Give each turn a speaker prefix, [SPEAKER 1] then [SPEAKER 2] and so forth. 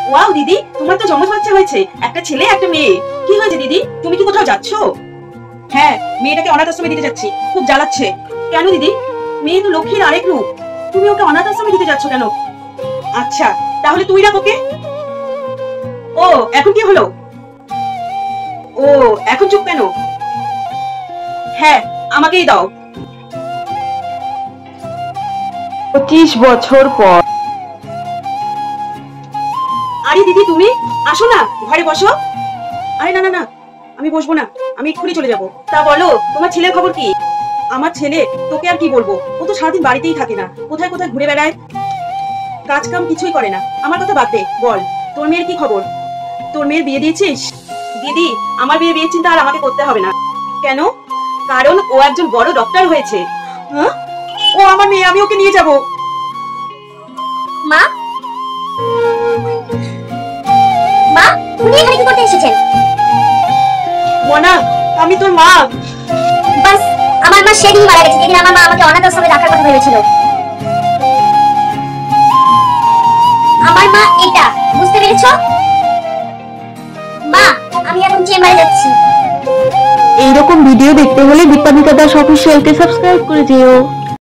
[SPEAKER 1] Wow দিদি, তোমার তো জমজ বাচ্চা হয়েছে, একটা ছেলে একটা মেয়ে। কি হয়েছে দিদি, তুমি কি কোথাও যাচ্ছো? হ্যাঁ, মেয়েটাকে অনাথ আশ্রমে দিতে যাচ্ছি, খুব জ্বালাচ্ছে। কেন দিদি? মেয়ে তো লক্ষ্মীর আরেক রূপ, তুমি ওকে অনাথ আশ্রমে দিতে যাচ্ছ কেন? আচ্ছা, তাহলে তুই রাখ ওকে। ও, এখন কি হলো? ও, এখন চুপ কেন? হ্যাঁ, আমাকেই দাও।
[SPEAKER 2] 25 বছর পর।
[SPEAKER 1] আরে দিদি, তুমি আসো না, ঘরে বসো। আরে না না না, আমি বসবো না, আমি এক্ষুনি চলে যাবো। তা বলো, তোমার ছেলের খবর কি? আমার ছেলে, তোকে আর কি বলবো, ও তো সারাদিন বাড়িতেই থাকে না, কোথায় কোথায় ঘুরে বেড়ায়, কাজ কাম কিছুই করে না। আমার কথা বাদ দে, বল তোর মেয়ের কি খবর? তোর মেয়ের বিয়ে দিয়েছিস? দিদি, আমার বিয়ের চিন্তা আর আমাকে করতে হবে না। কেন? কারণ ও একজন বড় ডক্টর হয়েছে। হ্যাঁ, ও আমার মেয়ে, আমি ওকে নিয়ে যাব।
[SPEAKER 3] মা, মা, উনি এখানে কি করতে এসেছেন?
[SPEAKER 1] মনা, আমি তোর মা।
[SPEAKER 3] বাস, আমার মা সেদিন মারা গেছে, যেদিন আমার মা আমাকে অনাথ আশ্রমে রাখার কথা ভেবেছিল। আমার মা এটা, বুঝতে পেরেছো? মা, আমি এখন চেম্বারে যাচ্ছি।
[SPEAKER 2] এইরকম ভিডিও দেখতে হলে দীপান্বিতা দাস অফিসিয়ালকে সাবস্ক্রাইব করে দিও।